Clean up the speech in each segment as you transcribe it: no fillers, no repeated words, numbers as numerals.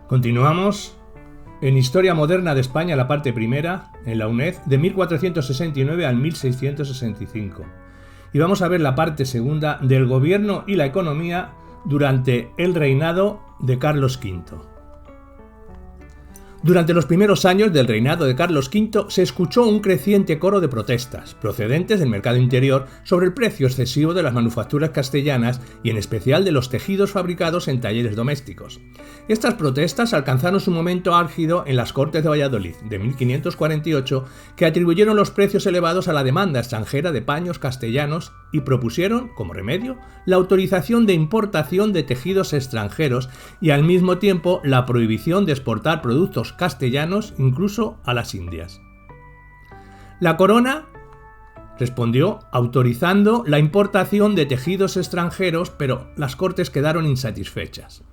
Continuamos en Historia Moderna de España, la parte primera, en la UNED, de 1469 al 1665. Y vamos a ver la parte segunda del gobierno y la economía durante el reinado de Carlos V. Durante los primeros años del reinado de Carlos V se escuchó un creciente coro de protestas procedentes del mercado interior sobre el precio excesivo de las manufacturas castellanas y en especial de los tejidos fabricados en talleres domésticos. Estas protestas alcanzaron su momento álgido en las Cortes de Valladolid de 1548, que atribuyeron los precios elevados a la demanda extranjera de paños castellanos y propusieron, como remedio, la autorización de importación de tejidos extranjeros y al mismo tiempo la prohibición de exportar productos castellanos incluso a las Indias. La corona respondió autorizando la importación de tejidos extranjeros, pero las Cortes quedaron insatisfechas.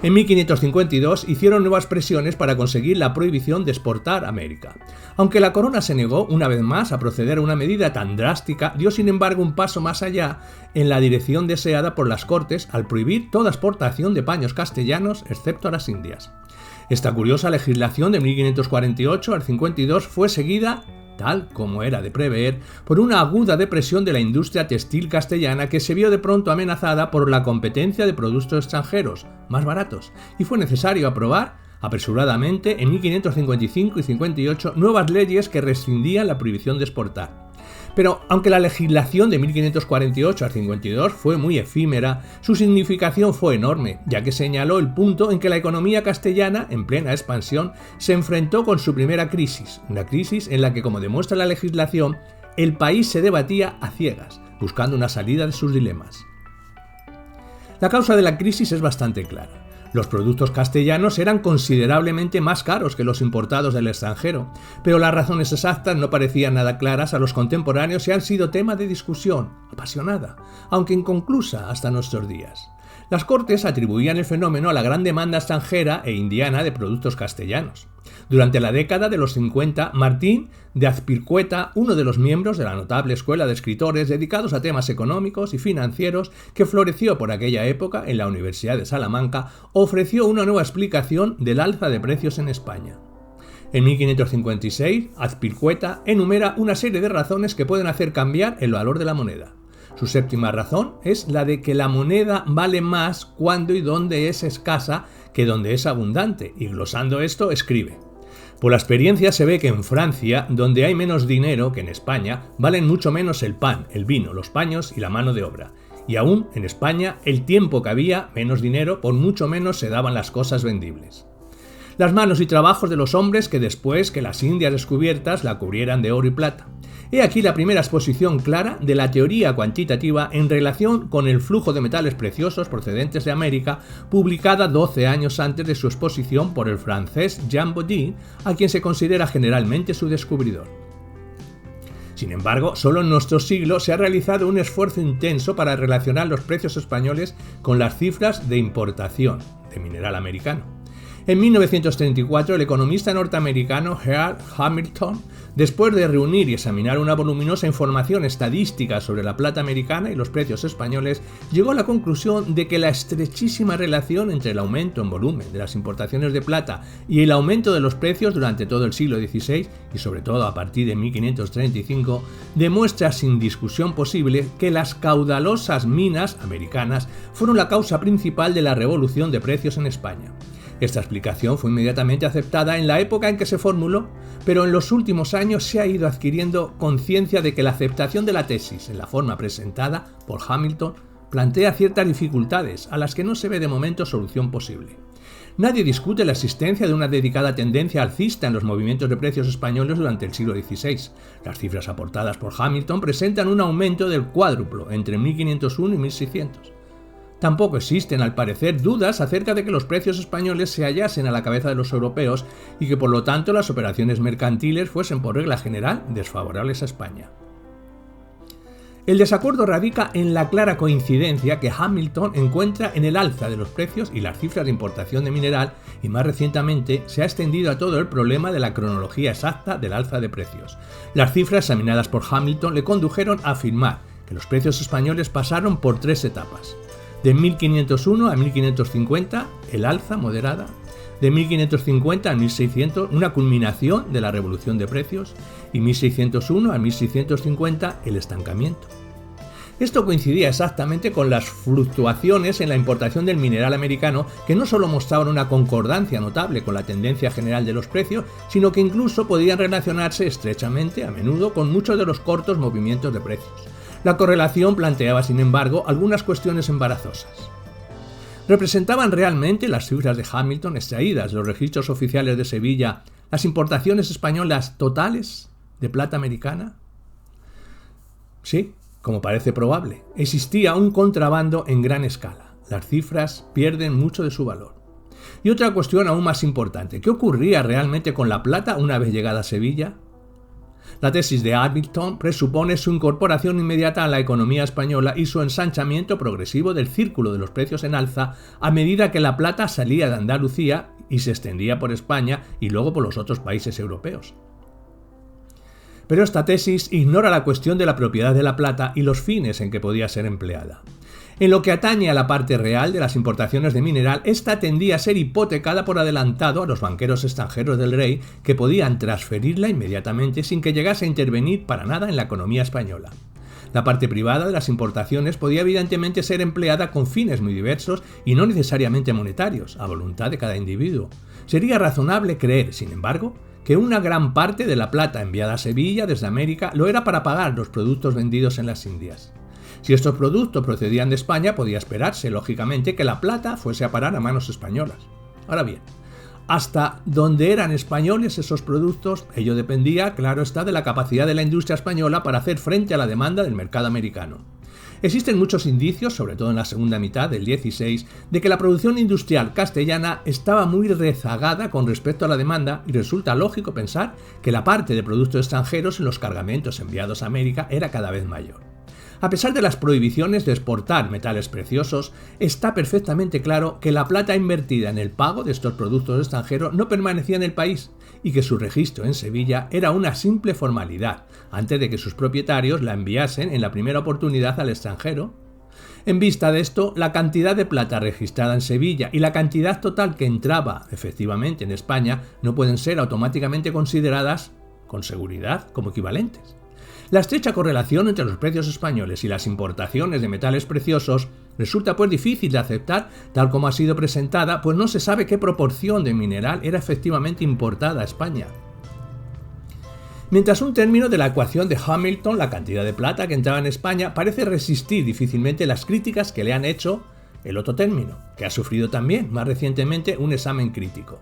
En 1552 hicieron nuevas presiones para conseguir la prohibición de exportar a América. Aunque la corona se negó una vez más a proceder a una medida tan drástica, dio sin embargo un paso más allá en la dirección deseada por las Cortes al prohibir toda exportación de paños castellanos excepto a las Indias. Esta curiosa legislación de 1548 al 52 fue seguida, tal como era de prever, por una aguda depresión de la industria textil castellana que se vio de pronto amenazada por la competencia de productos extranjeros, más baratos, y fue necesario aprobar apresuradamente en 1555 y 58 nuevas leyes que rescindían la prohibición de exportar. Pero aunque la legislación de 1548 al 52 fue muy efímera, su significación fue enorme, ya que señaló el punto en que la economía castellana, en plena expansión, se enfrentó con su primera crisis, una crisis en la que, como demuestra la legislación, el país se debatía a ciegas, buscando una salida de sus dilemas. La causa de la crisis es bastante clara. Los productos castellanos eran considerablemente más caros que los importados del extranjero, pero las razones exactas no parecían nada claras a los contemporáneos y han sido tema de discusión apasionada, aunque inconclusa hasta nuestros días. Las Cortes atribuían el fenómeno a la gran demanda extranjera e indiana de productos castellanos. Durante la década de los 50, Martín de Azpilicueta, uno de los miembros de la notable escuela de escritores dedicados a temas económicos y financieros que floreció por aquella época en la Universidad de Salamanca, ofreció una nueva explicación del alza de precios en España. En 1556, Azpilicueta enumera una serie de razones que pueden hacer cambiar el valor de la moneda. Su séptima razón es la de que la moneda vale más cuando y donde es escasa que donde es abundante, y glosando esto escribe: por la experiencia se ve que en Francia, donde hay menos dinero que en España, valen mucho menos el pan, el vino, los paños y la mano de obra. Y aún en España, el tiempo que había menos dinero, por mucho menos se daban las cosas vendibles. Las manos y trabajos de los hombres que después que las Indias descubiertas la cubrieran de oro y plata. He aquí la primera exposición clara de la teoría cuantitativa en relación con el flujo de metales preciosos procedentes de América, publicada 12 años antes de su exposición por el francés Jean Bodin, a quien se considera generalmente su descubridor. Sin embargo, solo en nuestro siglo se ha realizado un esfuerzo intenso para relacionar los precios españoles con las cifras de importación de mineral americano. En 1934, el economista norteamericano Gerald Hamilton, después de reunir y examinar una voluminosa información estadística sobre la plata americana y los precios españoles, llegó a la conclusión de que la estrechísima relación entre el aumento en volumen de las importaciones de plata y el aumento de los precios durante todo el siglo XVI, y sobre todo a partir de 1535, demuestra sin discusión posible que las caudalosas minas americanas fueron la causa principal de la revolución de precios en España. Esta explicación fue inmediatamente aceptada en la época en que se formuló, pero en los últimos años se ha ido adquiriendo conciencia de que la aceptación de la tesis en la forma presentada por Hamilton plantea ciertas dificultades a las que no se ve de momento solución posible. Nadie discute la existencia de una dedicada tendencia alcista en los movimientos de precios españoles durante el siglo XVI. Las cifras aportadas por Hamilton presentan un aumento del cuádruplo entre 1501 y 1600. Tampoco existen, al parecer, dudas acerca de que los precios españoles se hallasen a la cabeza de los europeos y que por lo tanto las operaciones mercantiles fuesen por regla general desfavorables a España. El desacuerdo radica en la clara coincidencia que Hamilton encuentra en el alza de los precios y las cifras de importación de mineral, y más recientemente se ha extendido a todo el problema de la cronología exacta del alza de precios. Las cifras examinadas por Hamilton le condujeron a afirmar que los precios españoles pasaron por tres etapas. De 1501 a 1550, el alza moderada. De 1550 a 1600, una culminación de la revolución de precios. Y 1601 a 1650, el estancamiento. Esto coincidía exactamente con las fluctuaciones en la importación del mineral americano, que no solo mostraban una concordancia notable con la tendencia general de los precios, sino que incluso podían relacionarse estrechamente, a menudo, con muchos de los cortos movimientos de precios. La correlación planteaba, sin embargo, algunas cuestiones embarazosas. ¿Representaban realmente las cifras de Hamilton extraídas de los registros oficiales de Sevilla las importaciones españolas totales de plata americana? Sí, como parece probable, existía un contrabando en gran escala. Las cifras pierden mucho de su valor. Y otra cuestión aún más importante, ¿qué ocurría realmente con la plata una vez llegada a Sevilla? La tesis de Hamilton presupone su incorporación inmediata a la economía española y su ensanchamiento progresivo del círculo de los precios en alza a medida que la plata salía de Andalucía y se extendía por España y luego por los otros países europeos. Pero esta tesis ignora la cuestión de la propiedad de la plata y los fines en que podía ser empleada. En lo que atañe a la parte real de las importaciones de mineral, esta tendía a ser hipotecada por adelantado a los banqueros extranjeros del rey, que podían transferirla inmediatamente sin que llegase a intervenir para nada en la economía española. La parte privada de las importaciones podía evidentemente ser empleada con fines muy diversos y no necesariamente monetarios, a voluntad de cada individuo. Sería razonable creer, sin embargo, que una gran parte de la plata enviada a Sevilla desde América lo era para pagar los productos vendidos en las Indias. Si estos productos procedían de España, podía esperarse, lógicamente, que la plata fuese a parar a manos españolas. Ahora bien, hasta dónde eran españoles esos productos, ello dependía, claro está, de la capacidad de la industria española para hacer frente a la demanda del mercado americano. Existen muchos indicios, sobre todo en la segunda mitad del XVI, de que la producción industrial castellana estaba muy rezagada con respecto a la demanda y resulta lógico pensar que la parte de productos extranjeros en los cargamentos enviados a América era cada vez mayor. A pesar de las prohibiciones de exportar metales preciosos, está perfectamente claro que la plata invertida en el pago de estos productos extranjeros no permanecía en el país y que su registro en Sevilla era una simple formalidad, antes de que sus propietarios la enviasen en la primera oportunidad al extranjero. En vista de esto, la cantidad de plata registrada en Sevilla y la cantidad total que entraba efectivamente en España no pueden ser automáticamente consideradas con seguridad como equivalentes. La estrecha correlación entre los precios españoles y las importaciones de metales preciosos resulta pues difícil de aceptar tal como ha sido presentada, pues no se sabe qué proporción de mineral era efectivamente importada a España. Mientras un término de la ecuación de Hamilton, la cantidad de plata que entraba en España, parece resistir difícilmente las críticas que le han hecho el otro término, que ha sufrido también más recientemente un examen crítico.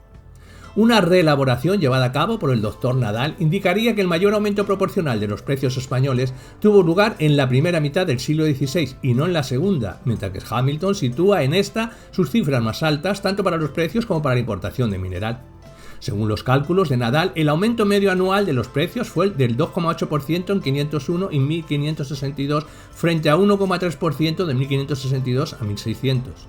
Una reelaboración llevada a cabo por el Dr. Nadal indicaría que el mayor aumento proporcional de los precios españoles tuvo lugar en la primera mitad del siglo XVI y no en la segunda, mientras que Hamilton sitúa en esta sus cifras más altas tanto para los precios como para la importación de mineral. Según los cálculos de Nadal, el aumento medio anual de los precios fue del 2,8% en 501 y 1562 frente a 1,3% de 1562 a 1600.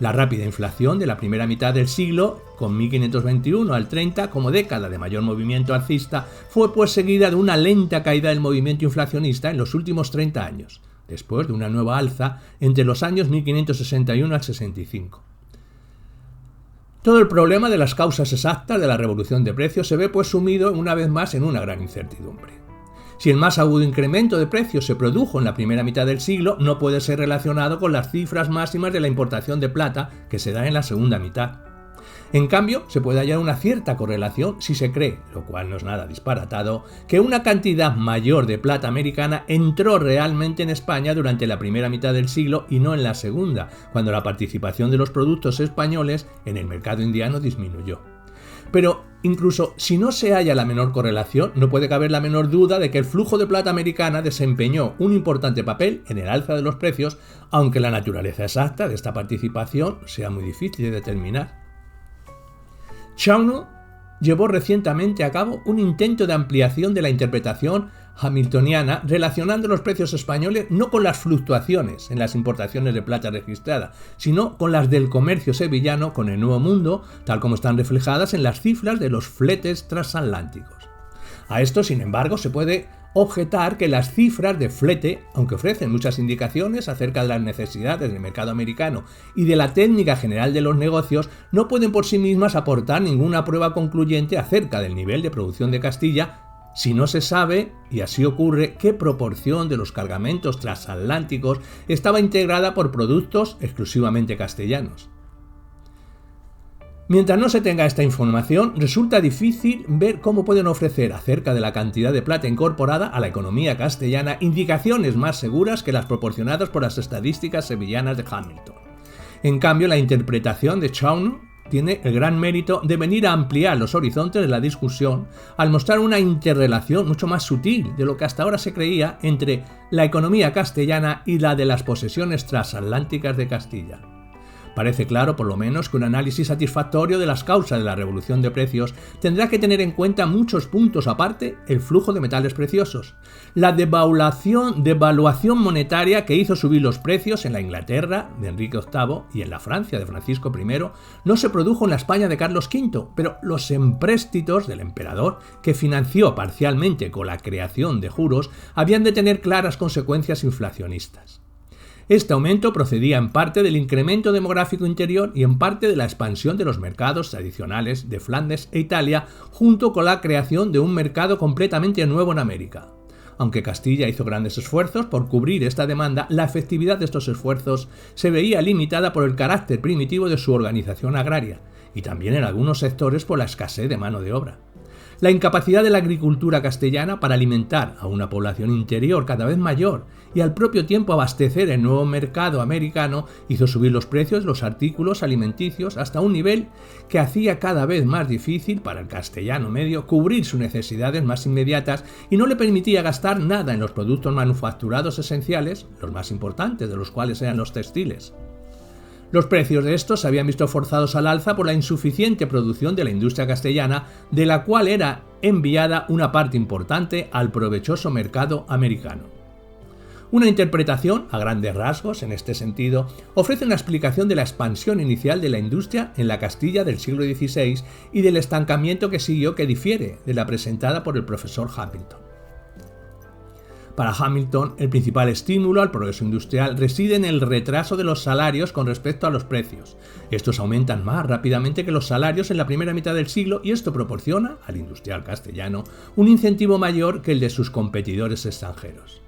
La rápida inflación de la primera mitad del siglo, con 1521 al 30 como década de mayor movimiento alcista, fue pues seguida de una lenta caída del movimiento inflacionista en los últimos 30 años, después de una nueva alza entre los años 1561 al 65. Todo el problema de las causas exactas de la revolución de precios se ve pues sumido una vez más en una gran incertidumbre. Si el más agudo incremento de precios se produjo en la primera mitad del siglo, no puede ser relacionado con las cifras máximas de la importación de plata que se da en la segunda mitad. En cambio, se puede hallar una cierta correlación si se cree, lo cual no es nada disparatado, que una cantidad mayor de plata americana entró realmente en España durante la primera mitad del siglo y no en la segunda, cuando la participación de los productos españoles en el mercado indiano disminuyó. Pero incluso si no se halla la menor correlación, no puede caber la menor duda de que el flujo de plata americana desempeñó un importante papel en el alza de los precios, aunque la naturaleza exacta de esta participación sea muy difícil de determinar. Chaunot llevó recientemente a cabo un intento de ampliación de la interpretación hamiltoniana relacionando los precios españoles no con las fluctuaciones en las importaciones de plata registradas, sino con las del comercio sevillano con el Nuevo Mundo, tal como están reflejadas en las cifras de los fletes transatlánticos. A esto, sin embargo, se puede objetar que las cifras de flete, aunque ofrecen muchas indicaciones acerca de las necesidades del mercado americano y de la técnica general de los negocios, no pueden por sí mismas aportar ninguna prueba concluyente acerca del nivel de producción de Castilla si no se sabe, y así ocurre, qué proporción de los cargamentos transatlánticos estaba integrada por productos exclusivamente castellanos. Mientras no se tenga esta información, resulta difícil ver cómo pueden ofrecer acerca de la cantidad de plata incorporada a la economía castellana indicaciones más seguras que las proporcionadas por las estadísticas sevillanas de Hamilton. En cambio, la interpretación de Chauny tiene el gran mérito de venir a ampliar los horizontes de la discusión al mostrar una interrelación mucho más sutil de lo que hasta ahora se creía entre la economía castellana y la de las posesiones transatlánticas de Castilla. Parece claro, por lo menos, que un análisis satisfactorio de las causas de la revolución de precios tendrá que tener en cuenta muchos puntos aparte el flujo de metales preciosos. La devaluación monetaria que hizo subir los precios en la Inglaterra de Enrique VIII y en la Francia de Francisco I no se produjo en la España de Carlos V, pero los empréstitos del emperador, que financió parcialmente con la creación de juros, habían de tener claras consecuencias inflacionistas. Este aumento procedía en parte del incremento demográfico interior y en parte de la expansión de los mercados tradicionales de Flandes e Italia, junto con la creación de un mercado completamente nuevo en América. Aunque Castilla hizo grandes esfuerzos por cubrir esta demanda, la efectividad de estos esfuerzos se veía limitada por el carácter primitivo de su organización agraria y también en algunos sectores por la escasez de mano de obra. La incapacidad de la agricultura castellana para alimentar a una población interior cada vez mayor y al propio tiempo abastecer el nuevo mercado americano hizo subir los precios de los artículos alimenticios hasta un nivel que hacía cada vez más difícil para el castellano medio cubrir sus necesidades más inmediatas y no le permitía gastar nada en los productos manufacturados esenciales, los más importantes de los cuales eran los textiles. Los precios de estos se habían visto forzados al alza por la insuficiente producción de la industria castellana, de la cual era enviada una parte importante al provechoso mercado americano. Una interpretación, a grandes rasgos, en este sentido, ofrece una explicación de la expansión inicial de la industria en la Castilla del siglo XVI y del estancamiento que siguió, que difiere de la presentada por el profesor Hamilton. Para Hamilton, el principal estímulo al progreso industrial reside en el retraso de los salarios con respecto a los precios. Estos aumentan más rápidamente que los salarios en la primera mitad del siglo y esto proporciona al industrial castellano un incentivo mayor que el de sus competidores extranjeros.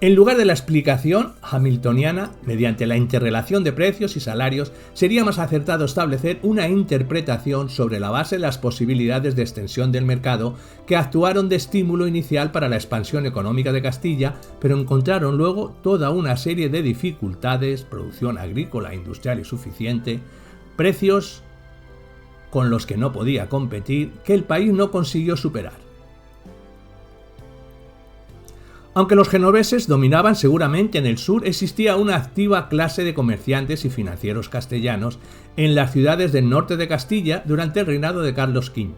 En lugar de la explicación hamiltoniana, mediante la interrelación de precios y salarios, sería más acertado establecer una interpretación sobre la base de las posibilidades de extensión del mercado que actuaron de estímulo inicial para la expansión económica de Castilla, pero encontraron luego toda una serie de dificultades, producción agrícola e industrial insuficiente, precios con los que no podía competir, que el país no consiguió superar. Aunque los genoveses dominaban seguramente en el sur, existía una activa clase de comerciantes y financieros castellanos en las ciudades del norte de Castilla durante el reinado de Carlos V.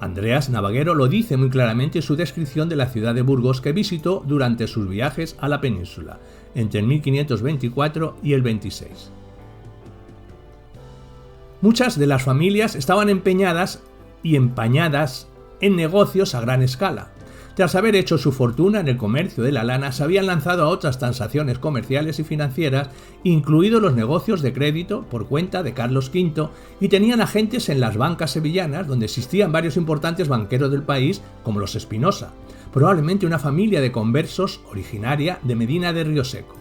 Andreas Navaguero lo dice muy claramente en su descripción de la ciudad de Burgos que visitó durante sus viajes a la península, entre el 1524 y el 26. Muchas de las familias estaban empeñadas y empañadas en negocios a gran escala. Tras haber hecho su fortuna en el comercio de la lana, se habían lanzado a otras transacciones comerciales y financieras, incluidos los negocios de crédito por cuenta de Carlos V, y tenían agentes en las bancas sevillanas, donde existían varios importantes banqueros del país, como los Espinosa, probablemente una familia de conversos originaria de Medina de Rioseco.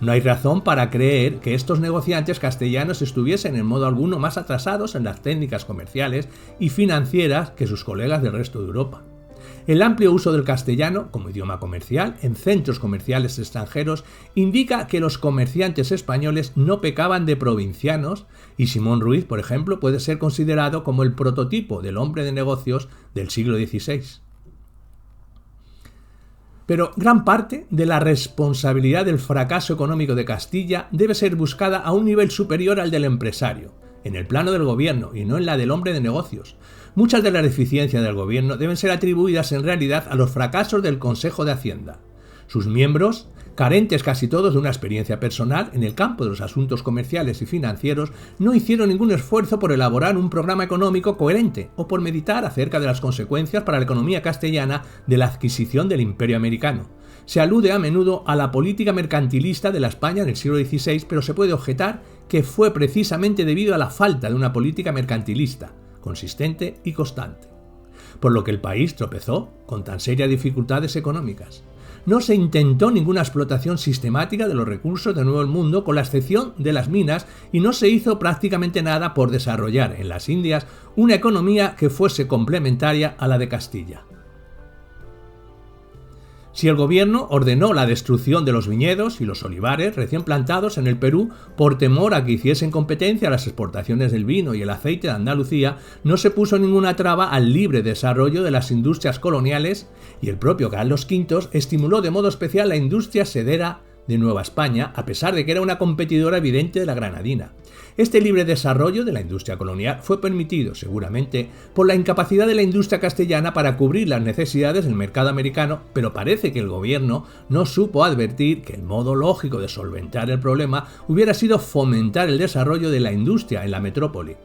No hay razón para creer que estos negociantes castellanos estuviesen en modo alguno más atrasados en las técnicas comerciales y financieras que sus colegas del resto de Europa. El amplio uso del castellano como idioma comercial en centros comerciales extranjeros indica que los comerciantes españoles no pecaban de provincianos y Simón Ruiz, por ejemplo, puede ser considerado como el prototipo del hombre de negocios del siglo XVI. Pero gran parte de la responsabilidad del fracaso económico de Castilla debe ser buscada a un nivel superior al del empresario, en el plano del gobierno y no en la del hombre de negocios. Muchas de las deficiencias del gobierno deben ser atribuidas en realidad a los fracasos del Consejo de Hacienda. Sus miembros carentes casi todos de una experiencia personal en el campo de los asuntos comerciales y financieros, no hicieron ningún esfuerzo por elaborar un programa económico coherente o por meditar acerca de las consecuencias para la economía castellana de la adquisición del Imperio americano. Se alude a menudo a la política mercantilista de la España del siglo XVI, pero se puede objetar que fue precisamente debido a la falta de una política mercantilista, consistente y constante, por lo que el país tropezó con tan serias dificultades económicas. No se intentó ninguna explotación sistemática de los recursos del Nuevo Mundo, con la excepción de las minas, y no se hizo prácticamente nada por desarrollar en las Indias una economía que fuese complementaria a la de Castilla. Si el gobierno ordenó la destrucción de los viñedos y los olivares recién plantados en el Perú por temor a que hiciesen competencia a las exportaciones del vino y el aceite de Andalucía, no se puso ninguna traba al libre desarrollo de las industrias coloniales, y el propio Carlos V estimuló de modo especial la industria sedera de Nueva España, a pesar de que era una competidora evidente de la granadina. Este libre desarrollo de la industria colonial fue permitido, seguramente, por la incapacidad de la industria castellana para cubrir las necesidades del mercado americano, pero parece que el gobierno no supo advertir que el modo lógico de solventar el problema hubiera sido fomentar el desarrollo de la industria en la metrópoli.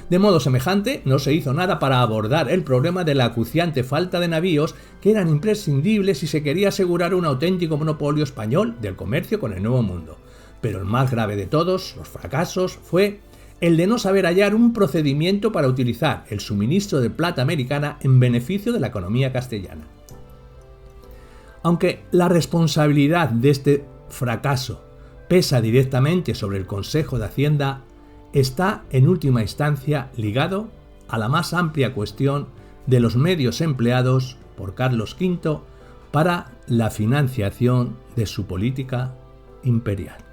De modo semejante, no se hizo nada para abordar el problema de la acuciante falta de navíos que eran imprescindibles si se quería asegurar un auténtico monopolio español del comercio con el Nuevo Mundo. Pero el más grave de todos los fracasos fue el de no saber hallar un procedimiento para utilizar el suministro de plata americana en beneficio de la economía castellana. Aunque la responsabilidad de este fracaso pesa directamente sobre el Consejo de Hacienda, está en última instancia ligado a la más amplia cuestión de los medios empleados por Carlos V para la financiación de su política imperial.